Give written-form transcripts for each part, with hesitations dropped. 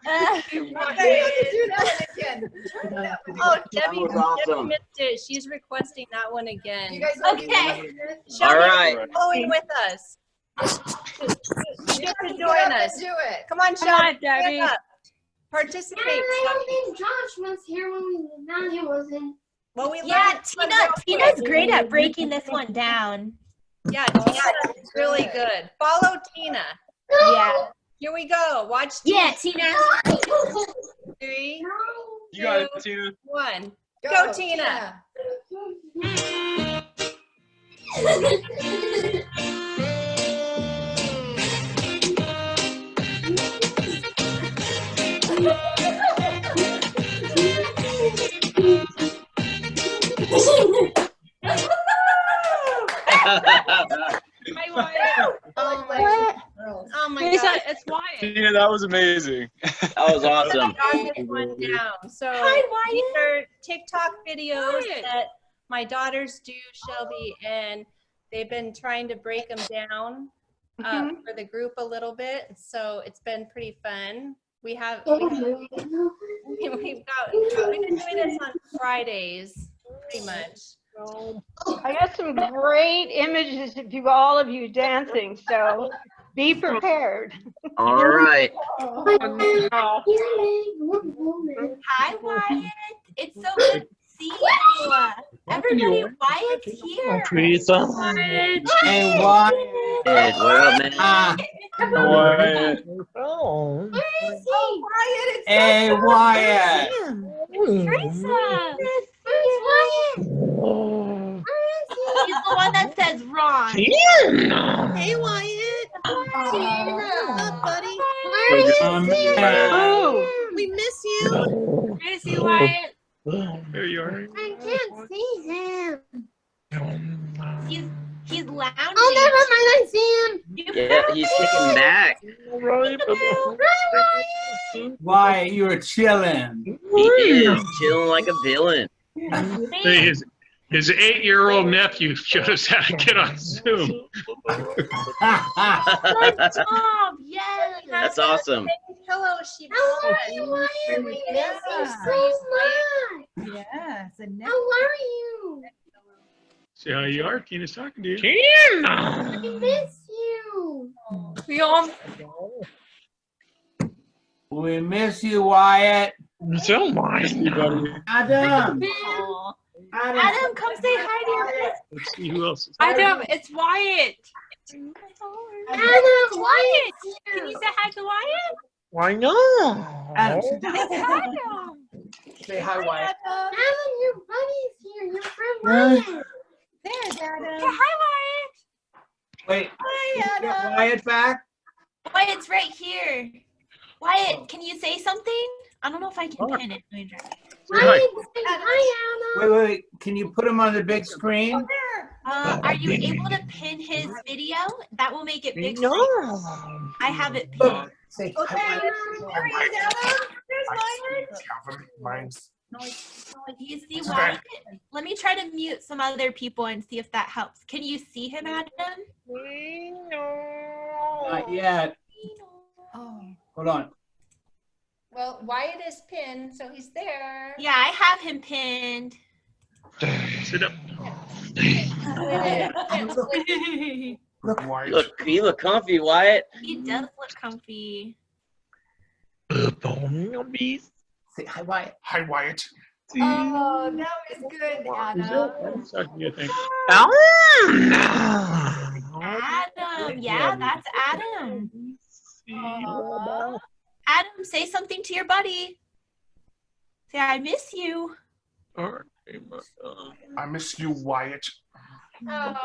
Oh, Debbie, awesome. Debbie missed it. She's requesting that one again. You guys Okay. All right. Following with us. You get to join us. Do it. Come on, Come on, Shelby. stand Debbie. up. Participate. I don't Shelby. think Josh was here when we. No, he wasn't. Well, we Yeah, learned this one real Tina's quick. great at breaking this one down. Yeah, Tina is really good. Follow Tina. Yeah. Here we go. Watch Yeah, Tina. Tina. 3, You got it, Tina. 1. Go, Tina. Hi, Wyatt. Oh my, oh my Lisa, God. it's Wyatt. Tina, that was amazing. That was awesome. Got this one down. So Hi, these Wyatt. are TikTok videos Wyatt. that my daughters do, Shelby, and they've been trying to break them down for the group a little bit. So it's been pretty fun. We've been doing this on Fridays, pretty much. I got some great images of all of you dancing, so be prepared. All right. Hi, Wyatt. It's so good to see you. Everybody, Wyatt's here. Teresa. Wyatt. Hey, Wyatt. Hey, what up, man? Wyatt. Oh. Oh, Wyatt, it's Hey, so Wyatt. Teresa. Where's Wyatt? He's the one that says Ron. Hey, Wyatt. Up, buddy. Oh, We miss you. Where's you, Wyatt? There you are. I can't see him. He's lounging. Oh, never mind. I see him. Yeah, he's kicking back. Wyatt, you were chilling. He is chilling like a villain. Hey, his 8-year-old nephew showed us how to get on Zoom. Good job. Yes. That's awesome. Hello, she. How are you, Wyatt? We miss you so much. Yes. And now How are you? See how you are? Tina's talking to you. I miss you. We all We miss you, Wyatt. So mine. Adam. Adam, come say hi to your friends. Let's see who else is Adam, it's Wyatt. Adam, Wyatt. Wyatt's Can you here. say hi to Wyatt? Why not? Adam, sit down. It's Adam. Say hi, Wyatt. Adam, your buddy's here. Your friend Wyatt. There's Adam. Say hi, Wyatt. Wait, Hi, get Adam. Wyatt back? Wyatt's right here. Wyatt, can you say something? I don't know if I can pin it. Let me try. Wyatt, say hi, Adam. Wait. Can you put him on the big screen? Are you able to pin his video? That will make it big. No. I have it pinned. Say Okay. hi, Wyatt. There's Adam. There's Wyatt. Do you see Wyatt? Let me try to mute some other people and see if that helps. Can you see him, Adam? Not yet. Oh. Hold on. Well, Wyatt is pinned, so he's there. Yeah, I have him pinned. Sit up. Look, you look comfy, Wyatt. He does look comfy. Say hi, Wyatt. Hi, Wyatt. Oh, that was good, Adam. I'm talking to you, I think. Adam. Yeah, that's Adam. Adam, say something to your buddy. Say, I miss you. I miss you, Wyatt. Oh,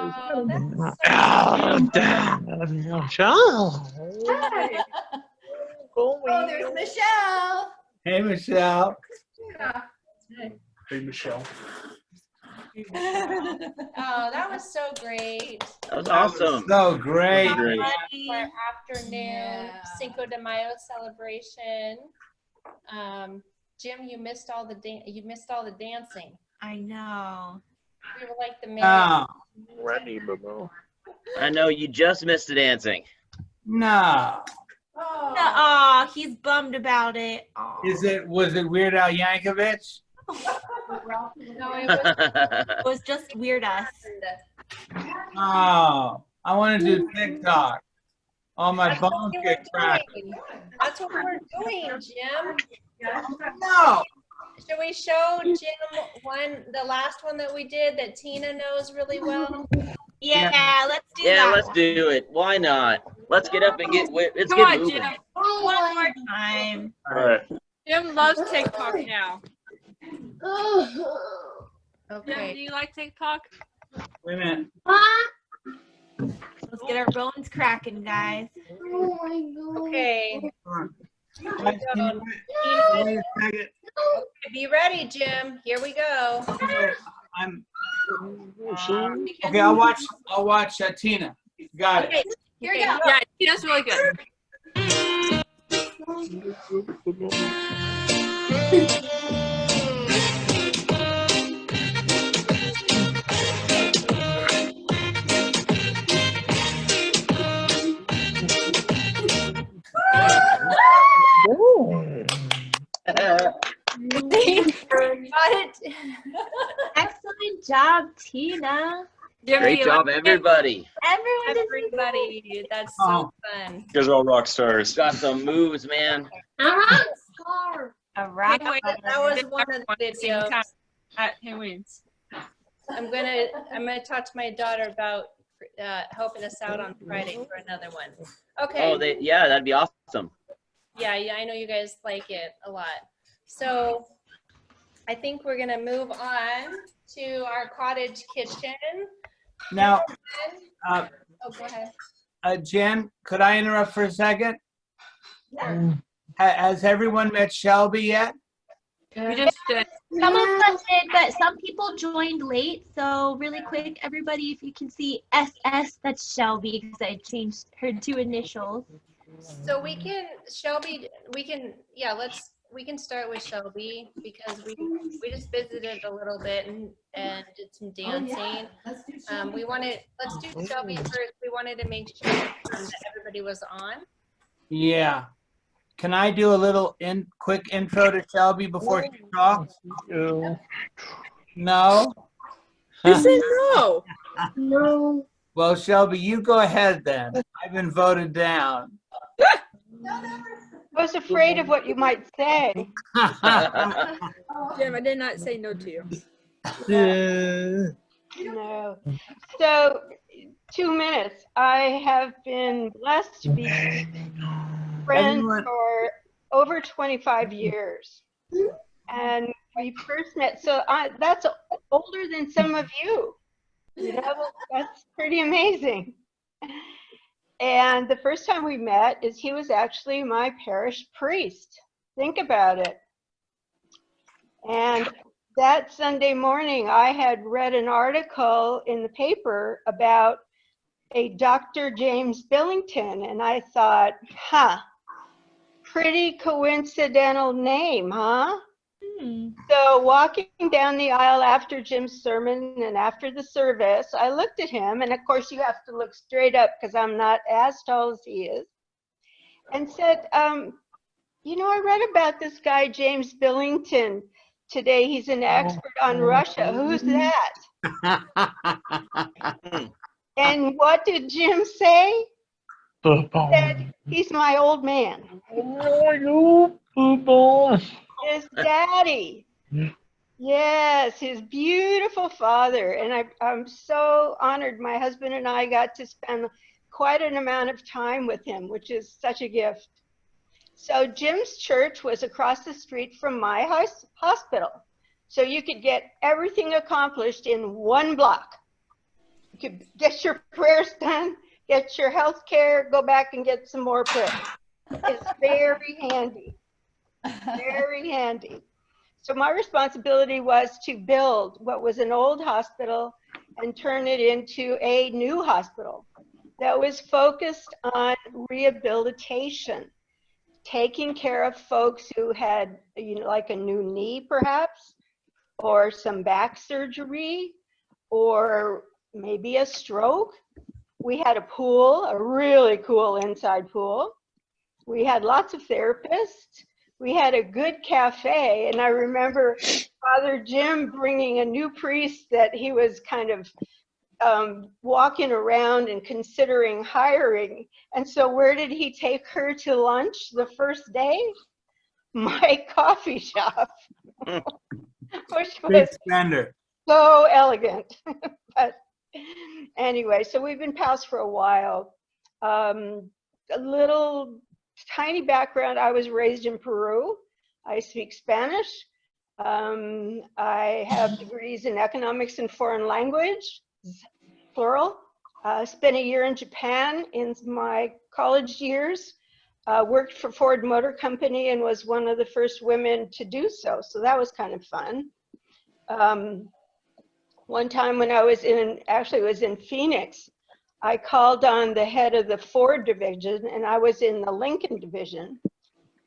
oh, there's Michelle. Hey, Michelle. Hey, Michelle. Oh, that was so great. That was awesome. So great. Our afternoon Cinco de Mayo celebration. Jim, you missed all the dancing. I know. We were like the main. No. I know you just missed the dancing. No. Aw, he's bummed about it. Aw. Was it Weird Al Yankovic? No, it It was just Weird Us. Oh, I want to do TikTok. Oh, my That's what bones we were get cracked. doing. That's what we're doing, Jim. No. Should we show Jim the last one that we did that Tina knows really well? Yeah, let's do Yeah, that. let's do it. Why not? Let's get up and let's Come get on, moving. Jim. One more time. All right. Jim loves TikTok now. Jim, Okay. do you like TikTok? Wait a minute. Let's get our bones cracking, guys. Okay. Guys, can you wait a second? Be ready, Jim. Here we go. I'm. Okay, I'll watch Tina. Got it. Okay. Here we go. Yeah, Tina's really good. Got it. Excellent job, Tina. Jim, Great do you job, like everybody. Everyone is Everybody. That's so fun. You guys are all rock stars. Got some moves, man. a rock star. A rock. Wait, wait. That was one of the at the same time. videos. Who wins? I'm gonna talk to my daughter about helping us out on Friday for another one. Okay. Oh, yeah, that'd be awesome. Yeah, I know you guys like it a lot. So I think we're gonna move on to our cottage kitchen. Now, Oh, go ahead. Jen, could I interrupt for a second? Has everyone met Shelby yet? We just did. Some of us did, but some people joined late. So really quick, everybody, if you can see SS, that's Shelby because I changed her 2 initials. So we can start with Shelby because we just visited a little bit and did some dancing. Let's do Shelby first. We wanted to make sure that everybody was on. Yeah. Can I do a little quick intro to Shelby before she talks? No? You said no. No. Well, Shelby, you go ahead then. I've been voted down. I was afraid of what you might say. Jim, I did not say no to you. No. So, 2 minutes. I have been blessed to be friends Everyone- for over 25 years. And we first met, so that's older than some of you. You know, that's pretty amazing. And the first time we met is he was actually my parish priest. Think about it. And that Sunday morning, I had read an article in the paper about a Dr. James Billington, and I thought, pretty coincidental name, huh? So walking down the aisle after Jim's sermon and after the service, I looked at him, and of course you have to look straight up because I'm not as tall as he is, and said, you know, I read about this guy, James Billington, today. He's an expert on Russia. Who's that? And what did Jim say? He said, he's my old man. His daddy. Yes, his beautiful father. And I'm so honored. My husband and I got to spend quite an amount of time with him, which is such a gift. So Jim's church was across the street from my hospital. So you could get everything accomplished in 1 block. You could get your prayers done, get your health care, go back and get some more prayers. It's very handy. Very handy. So my responsibility was to build what was an old hospital and turn it into a new hospital that was focused on rehabilitation, taking care of folks who had, you know, like a new knee perhaps, or some back surgery, or maybe a stroke. We had a pool, a really cool inside pool. We had lots of therapists. We had a good cafe. And I remember Father Jim bringing a new priest that he was kind of walking around and considering hiring. And so where did he take her to lunch the first day? My coffee shop, which Big was spender. so elegant. But anyway, so we've been pals for a while. A little tiny background, I was raised in Peru. I speak Spanish. I have degrees in economics and foreign language, plural. Spent a year in Japan in my college years. Worked for Ford Motor Company and was one of the first women to do so. So that was kind of fun. One time when I was actually was in Phoenix, I called on the head of the Ford division, and I was in the Lincoln division.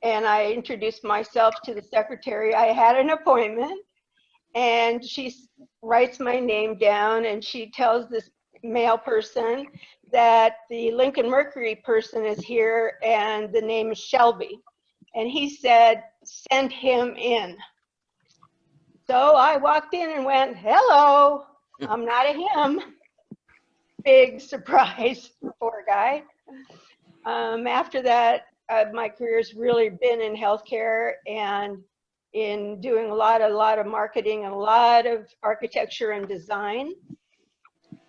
And I introduced myself to the secretary. I had an appointment, and she writes my name down, and she tells this male person that the Lincoln Mercury person is here, and the name is Shelby. And he said, send him in. So I walked in and went, hello, I'm not a him. Big surprise, poor guy. After that, my career's really been in healthcare and in doing a lot of marketing and a lot of architecture and design.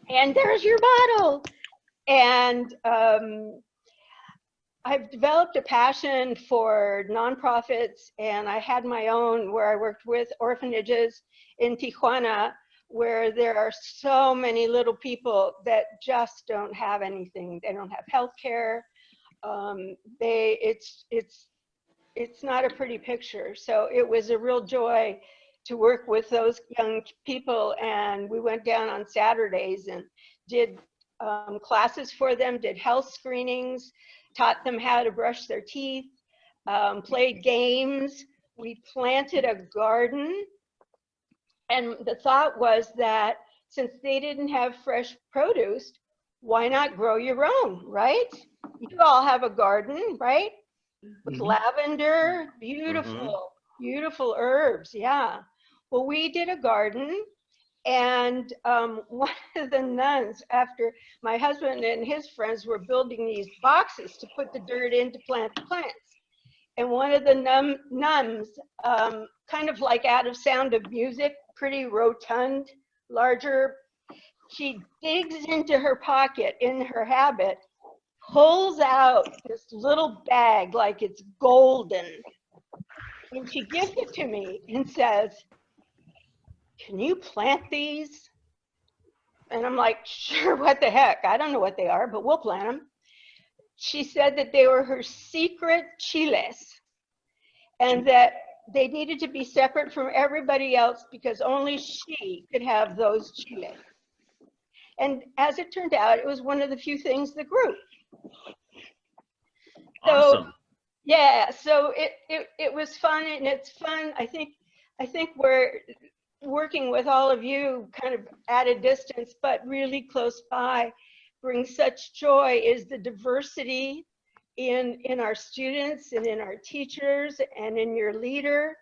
And there's your bottle. And I've developed a passion for nonprofits, and I had my own where I worked with orphanages in Tijuana, where there are so many little people that just don't have anything. They don't have health care. It's not a pretty picture. So it was a real joy to work with those young people, and we went down on Saturdays and did classes for them, did health screenings, taught them how to brush their teeth, played games. We planted a garden, and the thought was that since they didn't have fresh produce, why not grow your own, right? You all have a garden, right? With lavender, beautiful, beautiful herbs, yeah. Well, we did a garden, and one of the nuns, after my husband and his friends were building these boxes to put the dirt in to plant the plants, and one of the nuns, kind of like out of Sound of Music, pretty rotund, larger, she digs into her pocket in her habit, pulls out this little bag like it's golden, and she gives it to me and says, can you plant these? And I'm like, sure, what the heck? I don't know what they are, but we'll plant them. She said that they were her secret chiles, and that they needed to be separate from everybody else because only she could have those chiles. And as it turned out, it was one of the few things that grew. Awesome. So, yeah, so it was fun, and it's fun. I think we're working with all of you kind of at a distance, but really close by, brings such joy is the diversity in our students and in our teachers and in your leader.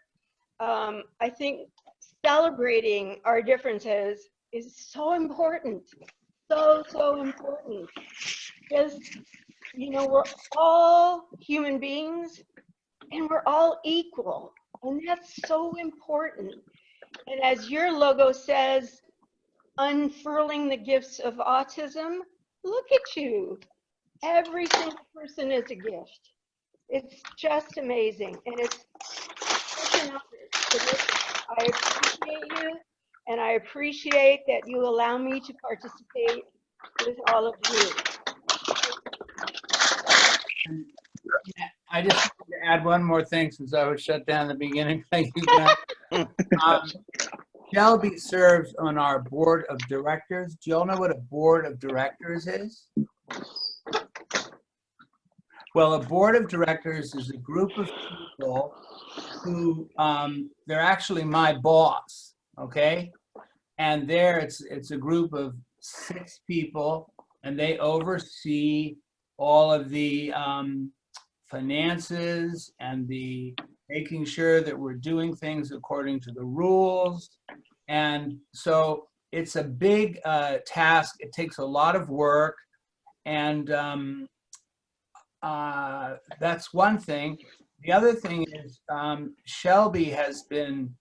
I think celebrating our differences is so important, so important. Because, you know, we're all human beings and we're all equal, and that's so important. And as your logo says, unfurling the gifts of autism, look at you. Every single person is a gift. It's just amazing. And it's such an honor to listen. I appreciate you, and I appreciate that you allow me to participate with all of you. I just want to add one more thing since I was shut down at the beginning. Thank you, guys. Shelby serves on our board of directors. Do you all know what a board of directors is? Well, a board of directors is a group of people who, they're actually my boss, okay? And there it's a group of 6 people, and they oversee all of the finances and the making sure that we're doing things according to the rules. And so it's a big task. It takes a lot of work. And that's one thing. The other thing is Shelby has been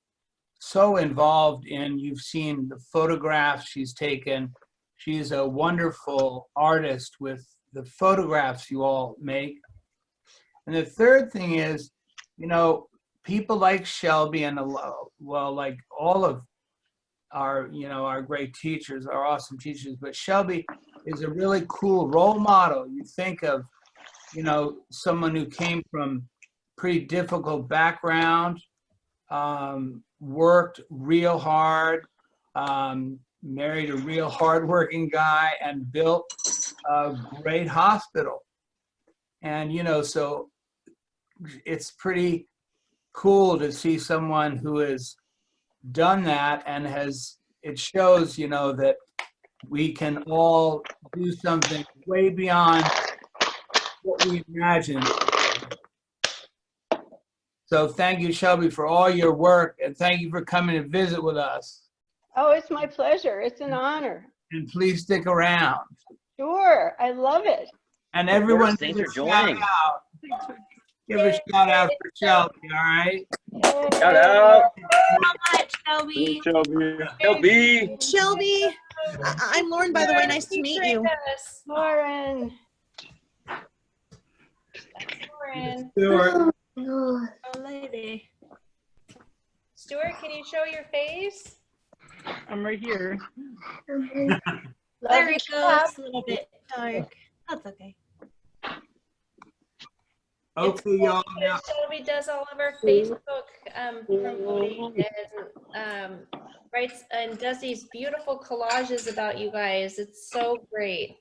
so involved in, you've seen the photographs she's taken. She's a wonderful artist with the photographs you all make. And the third thing is, you know, people like Shelby and, well, like all of our, you know, our great teachers, our awesome teachers, but Shelby is a really cool role model. You think of, you know, someone who came from pretty difficult background, worked real hard, married a real hardworking guy, and built a great hospital. And, you know, so it's pretty cool to see someone who has done that and has, it shows, you know, that we can all do something way beyond what we imagined. So thank you, Shelby, for all your work, and thank you for coming to visit with us. Oh, it's my pleasure. It's an honor. And please stick around. Sure, I love it. And everyone, Thanks give for a shout joining. out. Give a shout out for Shelby, all right? Shout out. So much, Shelby. Shelby. Shelby, I'm Lauren, by the way. Nice to meet you. Lauren. Lauren. Stuart. Oh, lady. Stuart, can you show your face? I'm right here. There it goes. A little bit dark. That's okay. Okay, y'all. Now, Shelby does all of our Facebook promoting and writes and does these beautiful collages about you guys. It's so great.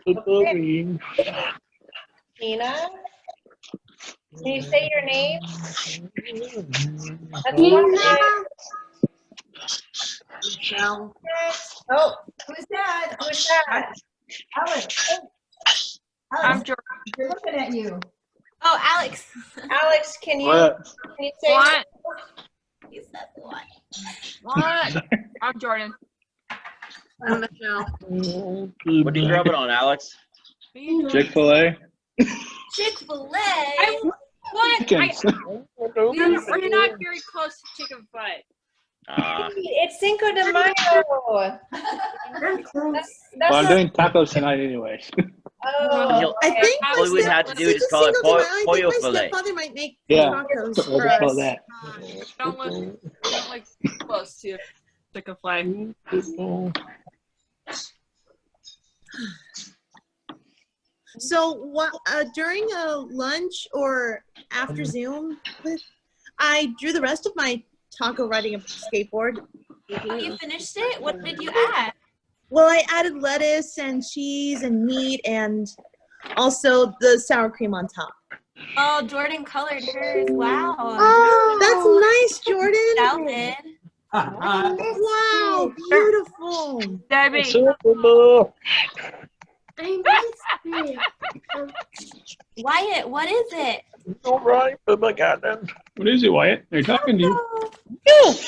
Okay. Tina, can you say your name? That's one time. Oh, Who's that? who's that? Alex. I'm Alex, Jordan. they're looking at you. Oh, Alex. Alex, can you say What? You said what? What? I'm Jordan. I'm Michelle. What are you rubbing on, Alex? Chick-fil-A. Chick-fil-A. What? We're not very close to chicken fight. It's Cinco de Mayo. That's I'm not- doing tacos tonight anyways. Oh, I think All we would have to do is just call it pollo my fillet. stepfather might make Yeah. tacos We'll for just call us. that. Don't look close to chicken fight. So what, during a lunch or after Zoom, I drew the rest of my taco riding a skateboard. You finished it? What did you add? Well, I added lettuce and cheese and meat and also the sour cream on top. Oh, Jordan colored hers. Wow. Oh, that's nice, Jordan. Salad. Wow, beautiful. Debbie. Wyatt, what is it? All right, what is it, Wyatt? They're talking to you.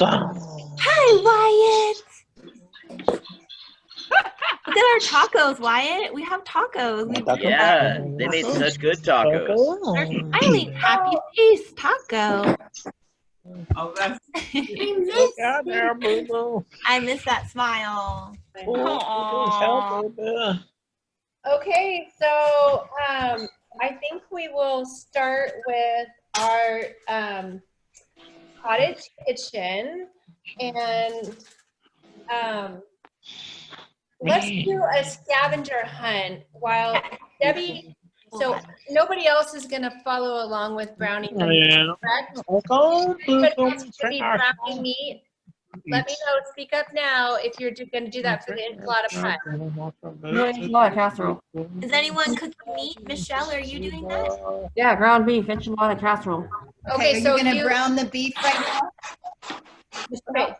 Hi, Wyatt. Look at our tacos, Wyatt. We have tacos. Yeah, they made such good tacos. Our smiling happy face taco. oh, that's, I miss that smile. okay. So I think we will start with our cottage kitchen, and let's do a scavenger hunt while Debbie. So nobody else is going to follow along with brownie meat, correct? Anybody else to be brownie meat? Let me know. Speak up now if you're going to do that for the enchilada pie. Casserole. Is anyone cooking meat? Michelle, are you doing that? Yeah, ground beef, enchilada casserole. Okay, are so you gonna you brown the beef right now? okay,